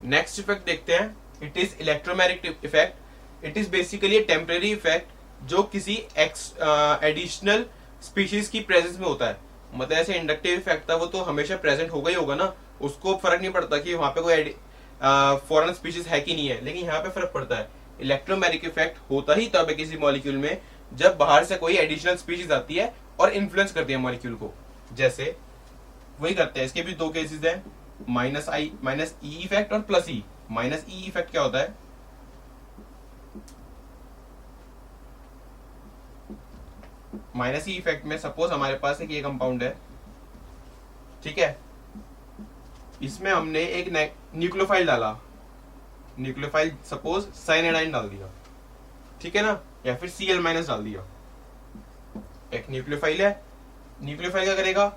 Next effect देखते हैं, it is electromagnetic effect. It is basically temporary effect जो किसी एडिशनल स्पीशीज की प्रेजेंस में होता है। मतलब ऐसे इंडक्टिव इफेक्ट था वो तो हमेशा प्रेजेंट होगा ही होगा ना, उसको फर्क नहीं पड़ता कि वहां पे कोई फॉरेन स्पीशीज है कि नहीं है, लेकिन यहाँ पे फर्क पड़ता है। इलेक्ट्रोमैग्नेटिक इफेक्ट होता ही तब है किसी मॉलिक्यूल में जब बाहर से कोई एडिशनल स्पीशीज आती है और इन्फ्लुएंस करती है मॉलिक्यूल को। जैसे वही करते हैं, इसके भी दो केसेस हैं, माइनस ई इफेक्ट और प्लस ई। माइनस ई इफेक्ट क्या होता है, माइनस ई इफेक्ट में सपोज हमारे पास एक ये कंपाउंड है, ठीक है, इसमें हमने एक न्यूक्लियोफाइल डाला, न्यूक्लियोफाइल सपोज साइनाइडाइन डाल दिया, ठीक है ना, या फिर Cl माइनस डाल दिया। एक न्यूक्लियोफाइल है, न्यूक्लियोफाइल क्या करेगा,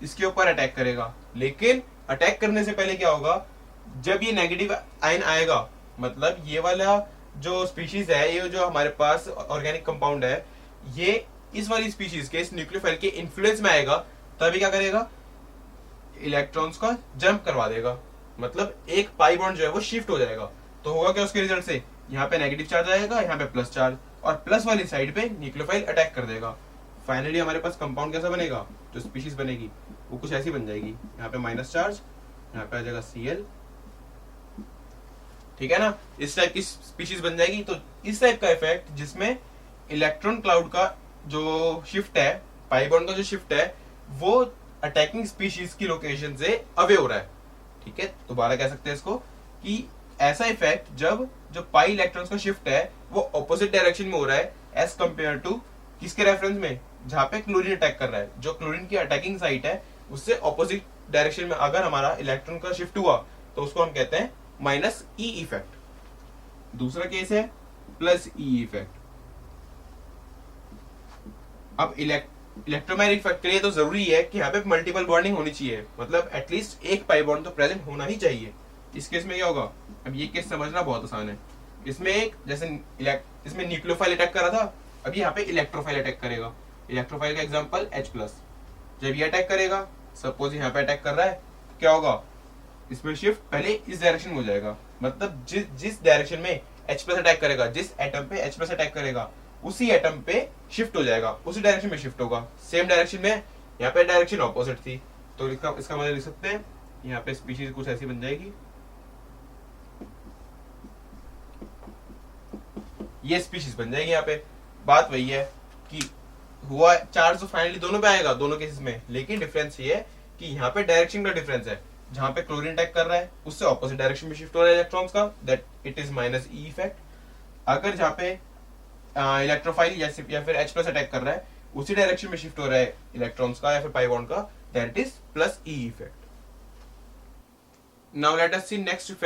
इसके ऊपर अटैक करेगा, लेकिन अटैक करने से पहले क्या होगा, जब ये नेगेटिव आयन आएगा, मतलब ये वाला जो स्पीशीज है, ये जो हमारे पास ऑर्गेनिक कंपाउंड है, ये इस वाली स्पीशीज के, इस न्यूक्लियोफाइल के इन्फ्लुएंस में आएगा, तभी क्या करेगा, इलेक्ट्रॉन्स का जंप करवा देगा। मतलब एक पाई बॉन्ड जो है वो शिफ्ट हो जाएगा। तो होगा क्या उसके रिजल्ट से, यहाँ पे नेगेटिव चार्ज आएगा, यहाँ पे प्लस चार्ज, और प्लस वाली साइड पे न्यूक्लियोफाइल अटैक कर देगा। फाइनली हमारे पास कंपाउंड कैसा बनेगा, जो स्पीशीज बनेगी वो कुछ ऐसी बन जाएगी, यहाँ पे माइनस चार्ज, यहाँ पे आ जाएगा Cl, ठीक है ना, इस टाइप की स्पीशीज बन जाएगी। तो इस टाइप का इफेक्ट जिसमें इलेक्ट्रॉन क्लाउड का जो शिफ्ट है, पाई बॉन्ड का जो शिफ्ट है, वो अटैकिंग स्पीशीज की लोकेशन से अवे हो रहा है, ठीक है। दोबारा कह सकते हैं इसको कि ऐसा इफेक्ट जब जो पाई इलेक्ट्रॉन्स का शिफ्ट है वो ऑपोजिट डायरेक्शन में हो रहा है एज कंपेयर टू किसके रेफरेंस में, जहां पे क्लोरीन अटैक कर रहा है, जो क्लोरीन की अटैकिंग साइट है उससे ऑपोजिट डायरेक्शन में अगर हमारा इलेक्ट्रॉन का शिफ्ट हुआ तो उसको हम कहते हैं माइनस ई इफेक्ट। दूसरा केस है प्लस ई इफेक्ट। अब इलेक्ट्रोमैग्नेटिक इफेक्ट के लिए तो जरूरी है कि यहाँ पे मल्टीपल बॉन्डिंग होनी चाहिए, मतलब एटलीस्ट एक पाई बॉन्ड तो प्रेजेंट होना ही चाहिए। इस केस में क्या होगा, अब ये केस समझना बहुत आसान है। इसमें एक जैसे इसमें न्यूक्लियोफाइल अटैक कर रहा था, अब यहाँ पे इलेक्ट्रोफाइल अटैक करेगा। इलेक्ट्रोफाइल का एग्जांपल H+। जब ये अटैक करेगा, सपोज यहाँ पे अटैक कर रहा है, क्या होगा, इसमें शिफ्ट पहले इस डायरेक्शन में हो जाएगा। मतलब जिस डायरेक्शन में H+ अटैक करेगा, जिस एटम पे H+ अटैक करेगा, उसी एटम पे शिफ्ट हो जाएगा, उसी डायरेक्शन में शिफ्ट होगा। सेम डायरेक्शन में, यहाँ पे डायरेक्शन ऑपोजिट थी, तो इसका मतलब लिख सकते हैं, यहाँ पे स्पीशीज कुछ ऐसी बन जाएगी, ये स्पीशीज बन जाएगी। यहाँ पे बात वही है कि हुआ चार्ज तो फाइनली दोनों पे आएगा, दोनों केसेस में, लेकिन डिफरेंस ये है कि यहाँ पे डायरेक्शन का डिफरेंस है। जहां पे क्लोरीन अटैक कर रहा है उससे ऑपोजिट डायरेक्शन में शिफ्ट हो रहा है इलेक्ट्रॉन्स का, that it is minus E effect. अगर जहाँ पे इलेक्ट्रोफाइल या फिर H+ अटैक कर रहा है, उसी डायरेक्शन में शिफ्ट हो रहा है इलेक्ट्रॉन्स का या फिर पाई बॉन्ड का, that is plus E effect. Now let us see next effect,